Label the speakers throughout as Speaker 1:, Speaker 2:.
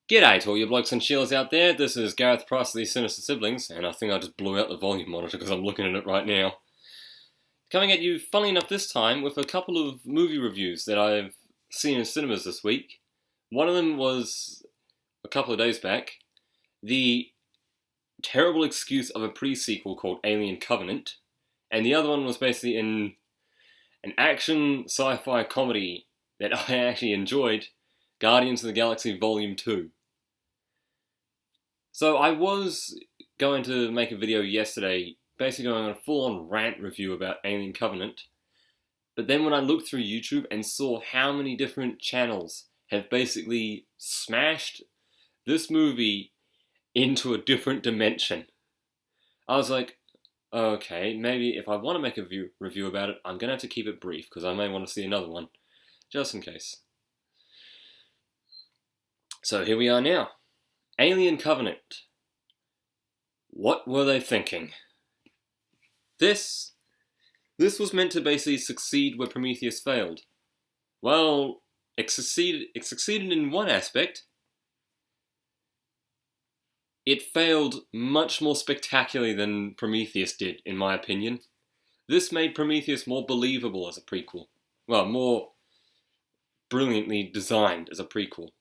Speaker 1: G'day to all you blokes and chillers out there, this is Gareth Price of these Sinister Siblings, and I think I just blew out the volume monitor because I'm looking at it right now. Coming at you, funnily enough this time, with a couple of movie reviews that I've seen in cinemas this week. One of them was a couple of days back, the terrible excuse of a pre-sequel called Alien Covenant, and the other one was basically an action sci-fi comedy that I actually enjoyed, Guardians of the Galaxy Volume 2. So I was going to make a video yesterday, basically going on a full-on rant review about Alien Covenant, but then when I looked through YouTube and saw how many different channels have basically smashed this movie into a different dimension, I was like, okay, maybe if I want to make a review about it, I'm going to have to keep it brief, because I may want to see another one, just in case. So here we are now. Alien Covenant. What were they thinking? This was meant to basically succeed where Prometheus failed. Well, it succeeded in one aspect. It failed much more spectacularly than Prometheus did, in my opinion. This made Prometheus more believable as a prequel. Well, more brilliantly designed as a prequel.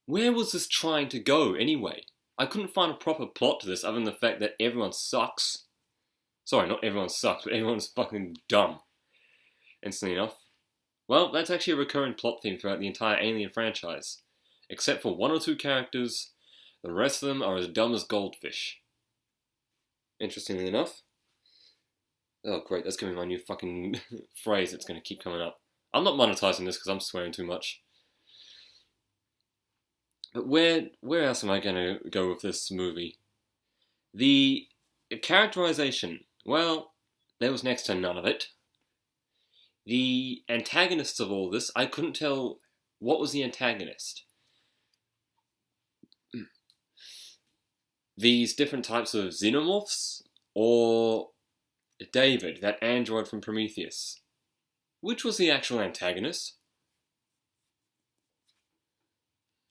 Speaker 1: Where was this trying to go, anyway? I couldn't find a proper plot to this other than the fact that everyone sucks. Sorry, not everyone sucks, but everyone's fucking dumb. Instantly enough. Well, that's actually a recurring plot theme throughout the entire Alien franchise. Except for one or two characters, the rest of them are as dumb as goldfish. Interestingly enough. Oh great, that's going to be my new fucking phrase that's going to keep coming up. I'm not monetizing this because I'm swearing too much. But where else am I going to go with this movie? The characterization, well, there was next to none of it. The antagonists of all this, I couldn't tell what was the antagonist. These different types of xenomorphs, or David, that android from Prometheus. Which was the actual antagonist?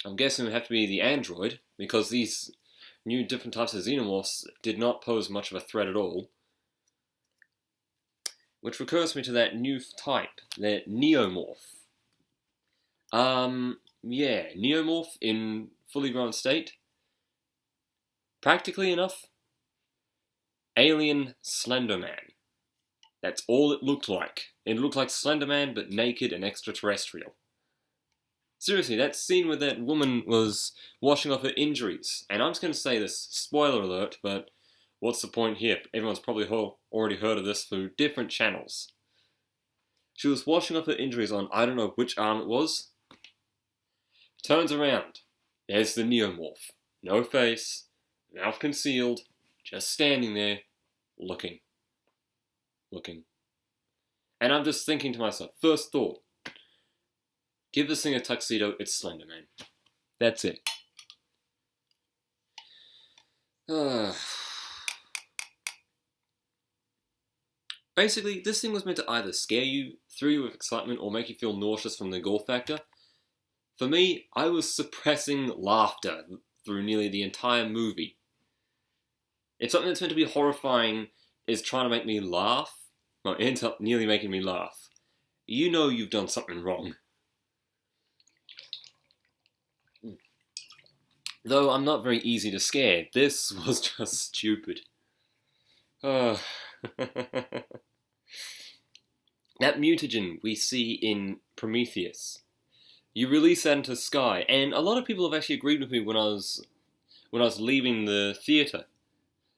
Speaker 1: I'm guessing it would have to be the android, because these new different types of xenomorphs did not pose much of a threat at all. Which recurs me to that new type, the neomorph. Yeah, neomorph in fully grown state. Practically enough, alien Slenderman. That's all it looked like. It looked like Slenderman, but naked and extraterrestrial. Seriously, that scene where that woman was washing off her injuries, and I'm just going to say this, spoiler alert, but what's the point here? Everyone's probably already heard of this through different channels. She was washing off her injuries on, I don't know which arm it was. Turns around. There's the neomorph. No face, mouth concealed, just standing there, looking. And I'm just thinking to myself, first thought, give this thing a tuxedo, it's Slenderman. That's it. Basically, this thing was meant to either scare you, thrill you with excitement, or make you feel nauseous from the gore factor. For me, I was suppressing laughter through nearly the entire movie. If something that's meant to be horrifying is trying to make me laugh, or ends up nearly making me laugh, you know you've done something wrong. Though I'm not very easy to scare, this was just stupid. That mutagen we see in Prometheus, you release that into the sky, and a lot of people have actually agreed with me when I was leaving the theatre,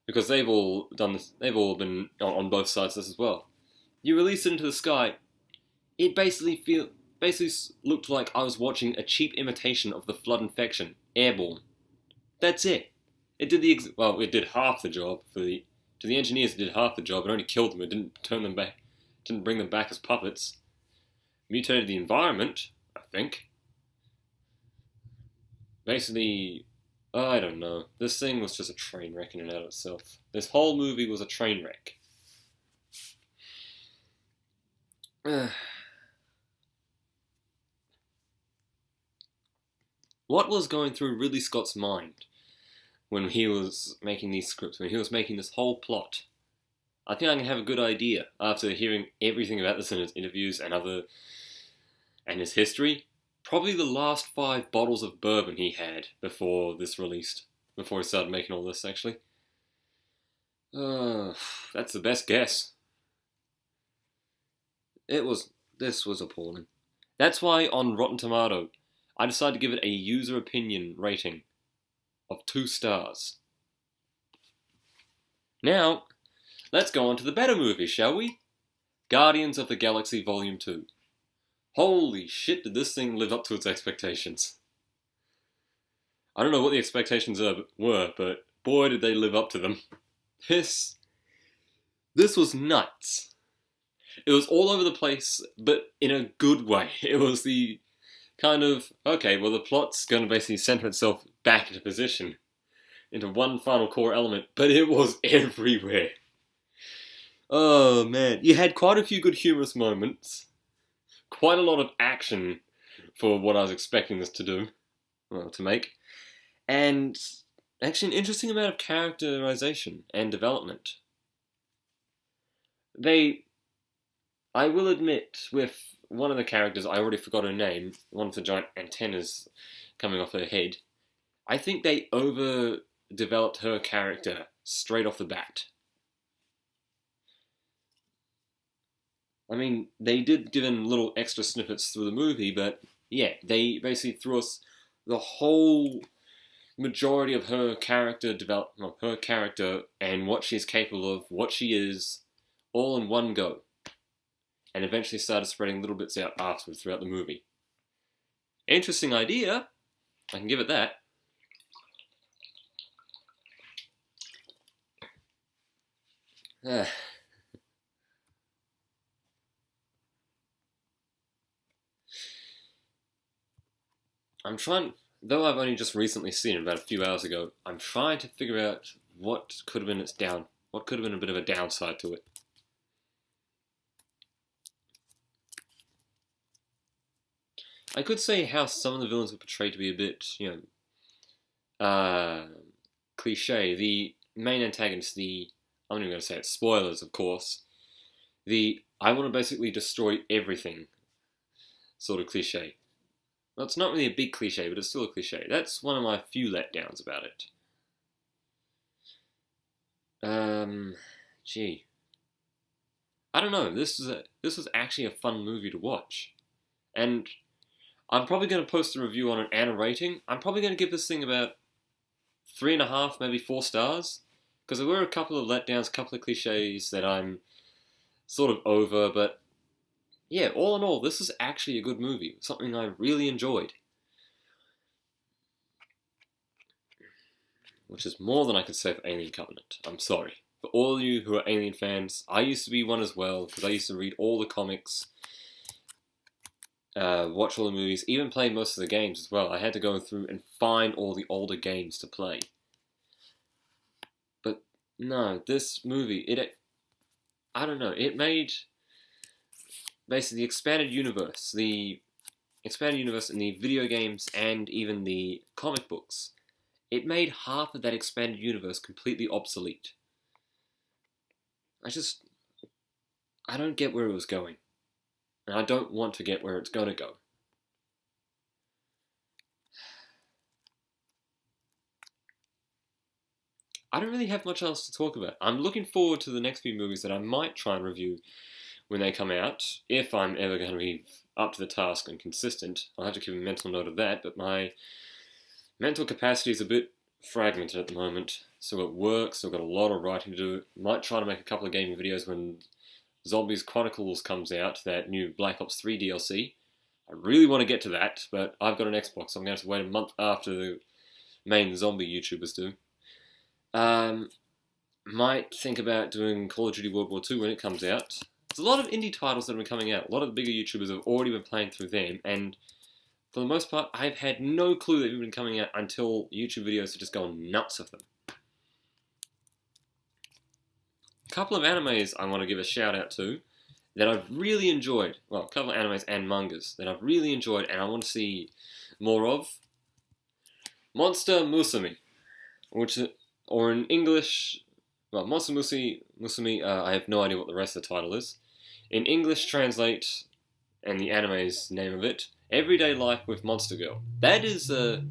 Speaker 1: because they've all done this. They've all been on both sides of this as well. You release it into the sky, it basically looked like I was watching a cheap imitation of the Flood infection, Airborne. That's it. It did it did half the job to the engineers. It did half the job. It only killed them. It didn't turn them back. Didn't bring them back as puppets. Mutated the environment, I think. Basically, I don't know. This thing was just a train wreck in and out of itself. This whole movie was a train wreck. what was going through Ridley Scott's mind when he was making these scripts, when he was making this whole plot? I think I can have a good idea after hearing everything about this in his interviews and his history. Probably the last 5 bottles of bourbon he had before this released. Before he started making all this, actually. That's the best guess. This was appalling. That's why on Rotten Tomato, I decided to give it a user opinion rating of 2 stars. Now, let's go on to the better movies, shall we? Guardians of the Galaxy Volume 2. Holy shit, did this thing live up to its expectations. I don't know what the expectations were, but boy did they live up to them. This was nuts. It was all over the place, but in a good way. It was the kind of, okay, well the plot's going to basically center itself back into position, into one final core element, but it was everywhere. Oh man, you had quite a few good humorous moments, quite a lot of action for what I was expecting this to make, and actually an interesting amount of characterization and development. I will admit, with one of the characters, I already forgot her name, one of the giant antennas coming off her head, I think they overdeveloped her character straight off the bat. I mean, they did give in little extra snippets through the movie, but yeah, they basically threw us the whole majority of her character and what she's capable of, what she is, all in one go. And eventually started spreading little bits out afterwards throughout the movie. Interesting idea. I can give it that. Though I've only just recently seen it about a few hours ago, I'm trying to figure out what could have been a bit of a downside to it. I could say how some of the villains were portrayed to be a bit, cliche. The main antagonist, I'm not even going to say it, spoilers, of course. I want to basically destroy everything sort of cliche. Well, it's not really a big cliche, but it's still a cliche. That's one of my few letdowns about it. Gee. I don't know, this was actually a fun movie to watch. And I'm probably going to post a review on it and a rating. I'm probably going to give this thing about 3.5, maybe 4 stars. Because there were a couple of letdowns, a couple of cliches that I'm sort of over. But yeah, all in all, this is actually a good movie. Something I really enjoyed. Which is more than I could say for Alien Covenant. I'm sorry. For all of you who are Alien fans, I used to be one as well. Because I used to read all the comics. Watch all the movies, even play most of the games as well. I had to go through and find all the older games to play. But no, this movie, I don't know, it made basically the expanded universe in the video games and even the comic books. It made half of that expanded universe completely obsolete. I don't get where it was going. And I don't want to get where it's going to go. I don't really have much else to talk about. I'm looking forward to the next few movies that I might try and review when they come out, if I'm ever going to be up to the task and consistent. I'll have to keep a mental note of that, but my mental capacity is a bit fragmented at the moment. Still got work, still got a lot of writing to do. Might try to make a couple of gaming videos when Zombies Chronicles comes out, that new Black Ops 3 DLC. I really want to get to that, but I've got an Xbox, so I'm going to have to wait a month after the main zombie YouTubers do. Might think about doing Call of Duty World War 2 when it comes out. There's a lot of indie titles that have been coming out. A lot of the bigger YouTubers have already been playing through them, and for the most part, I've had no clue that they've been coming out until YouTube videos are just going nuts with them. A couple of animes I want to give a shout out to that I've really enjoyed. Well, a couple of animes and mangas that I've really enjoyed and I want to see more of. Monster Musume, which, or in English, well, Monster Musume, I have no idea what the rest of the title is. In English, translate, and the anime's name of it, Everyday Life with Monster Girl. That is a...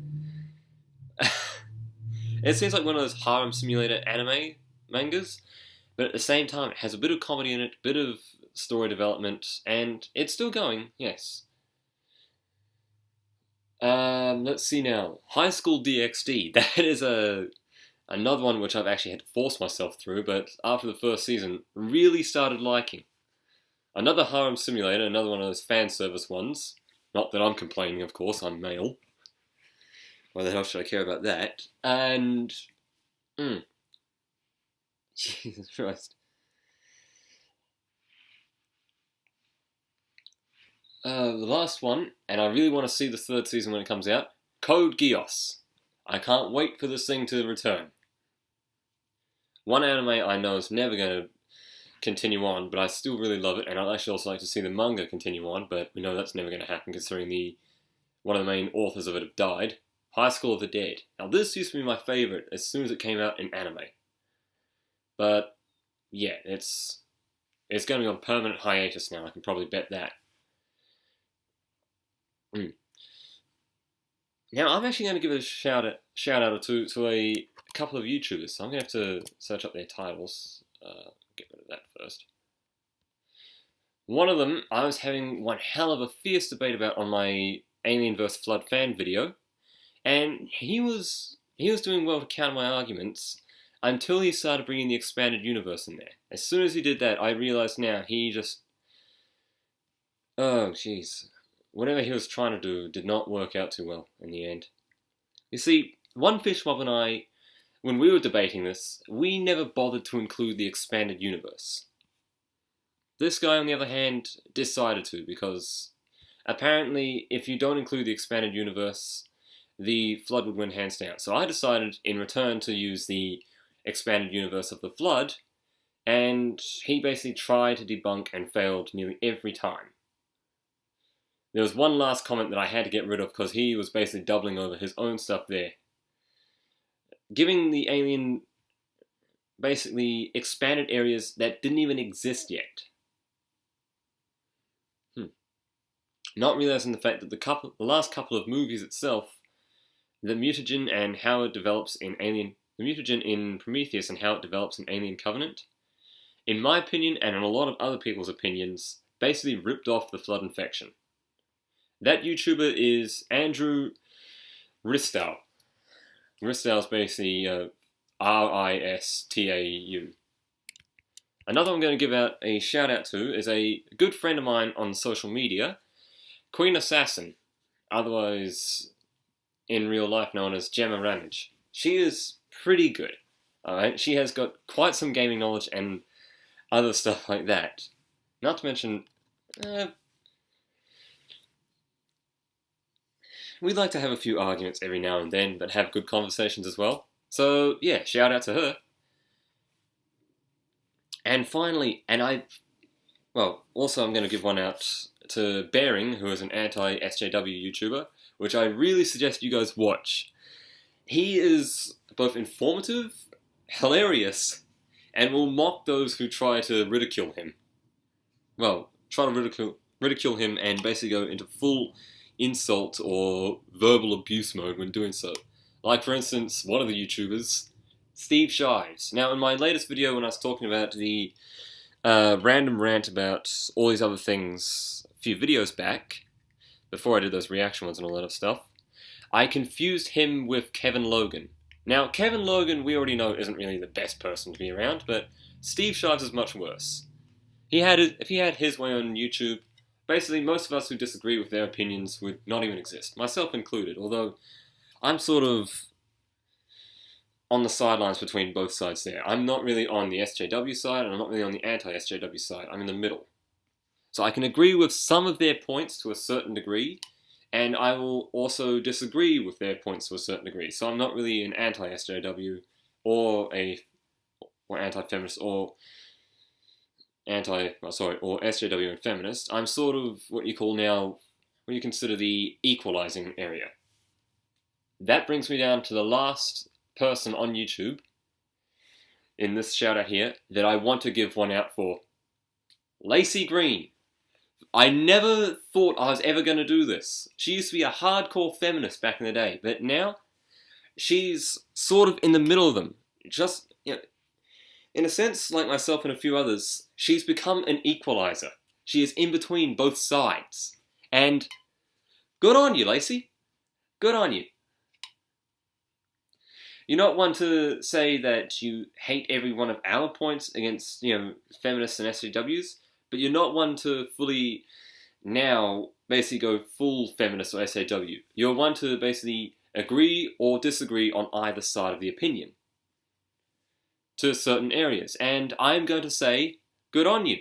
Speaker 1: it seems like one of those harem simulator anime mangas, but at the same time, it has a bit of comedy in it, a bit of story development, and it's still going, yes. Let's see now. High School DxD. That is another one which I've actually had to force myself through, but after the first season, really started liking. Another harem simulator, another one of those fan service ones. Not that I'm complaining, of course, I'm male. Why the hell should I care about that? And... Jesus Christ. The last one, and I really want to see the third season when it comes out, Code Geass. I can't wait for this thing to return. One anime I know is never going to continue on, but I still really love it, and I'd actually also like to see the manga continue on, but we know that's never going to happen considering one of the main authors of it have died. High School of the Dead. Now this used to be my favourite as soon as it came out in anime. But, yeah, it's going to be on permanent hiatus now, I can probably bet that. Now, I'm actually going to give a shout out or two to a couple of YouTubers, so I'm going to have to search up their titles. Get rid of that first. One of them, I was having one hell of a fierce debate about on my Alien vs. Flood fan video, and he was doing well to counter my arguments until he started bringing the expanded universe in there. As soon as he did that, I realized now he just... oh, jeez. Whatever he was trying to do did not work out too well in the end. You see, One Fish Mob and I, when we were debating this, we never bothered to include the expanded universe. This guy, on the other hand, decided to, because apparently if you don't include the expanded universe, the Flood would win hands down. So I decided in return to use the expanded universe of the Flood, and he basically tried to debunk and failed nearly every time. There was one last comment that I had to get rid of because he was basically doubling over his own stuff there. Giving the alien basically expanded areas that didn't even exist yet. Not realizing the fact that the last couple of movies itself, the mutagen and how it develops in the mutagen in Prometheus and how it develops in Alien Covenant, in my opinion and in a lot of other people's opinions, basically ripped off the Flood infection. That YouTuber is Andrew Ristau. Ristau's basically Ristau. Another I'm going to give out a shout out to is a good friend of mine on social media, Queen Assassin, otherwise in real life known as Gemma Ramage. She is pretty good. Alright, she has got quite some gaming knowledge and other stuff like that. Not to mention, we'd like to have a few arguments every now and then, but have good conversations as well. So, yeah, shout out to her. And finally, also I'm going to give one out to Bearing, who is an anti-SJW YouTuber, which I really suggest you guys watch. He is both informative, hilarious, and will mock those who try to ridicule him. Well, try to ridicule him and basically go into full insult or verbal abuse mode when doing so. Like, for instance, one of the YouTubers, Steve Shives. Now, in my latest video when I was talking about the random rant about all these other things a few videos back, before I did those reaction ones and all that other stuff, I confused him with Kevin Logan. Now, Kevin Logan, we already know, isn't really the best person to be around, but Steve Shives is much worse. If he had his way on YouTube, basically most of us who disagree with their opinions would not even exist, myself included, although I'm sort of on the sidelines between both sides there. I'm not really on the SJW side, and I'm not really on the anti-SJW side. I'm in the middle. So I can agree with some of their points to a certain degree, and I will also disagree with their points to a certain degree. So I'm not really an anti-SJW or anti-feminist or SJW and feminist. I'm sort of what you consider the equalizing area. that brings me down to the last person on YouTube in this shout out here that I want to give one out for. Lacey Green. I never thought I was ever going to do this. She used to be a hardcore feminist back in the day, but now she's sort of in the middle of them. Just, in a sense, like myself and a few others, she's become an equalizer. She is in between both sides. And good on you, Lacey. Good on you. You're not one to say that you hate every one of our points against, feminists and SJWs, but you're not one to fully now basically go full feminist or SJW. You're one to basically agree or disagree on either side of the opinion to certain areas. And I'm going to say, good on you.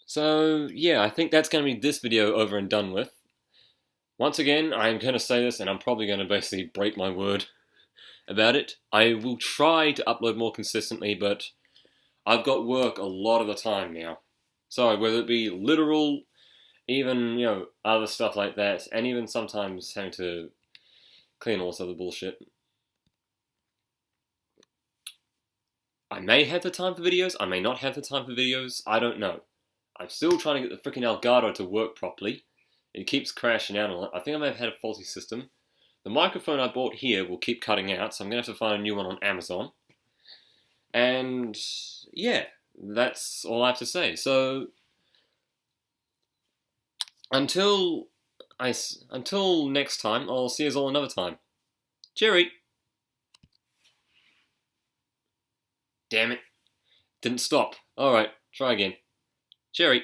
Speaker 1: So, yeah, I think that's going to be this video over and done with. Once again, I'm going to say this, and I'm probably going to basically break my word about it. I will try to upload more consistently, but I've got work a lot of the time now. So, whether it be literal, even, other stuff like that, and even sometimes having to clean all this other bullshit. I may have the time for videos, I may not have the time for videos, I don't know. I'm still trying to get the freaking Elgato to work properly. It keeps crashing out a lot. I think I may have had a faulty system. The microphone I bought here will keep cutting out, so I'm going to have to find a new one on Amazon. And, yeah, that's all I have to say. So, until next time, I'll see you all another time. Cheery! Damn it. Didn't stop. Alright, try again. Cheery!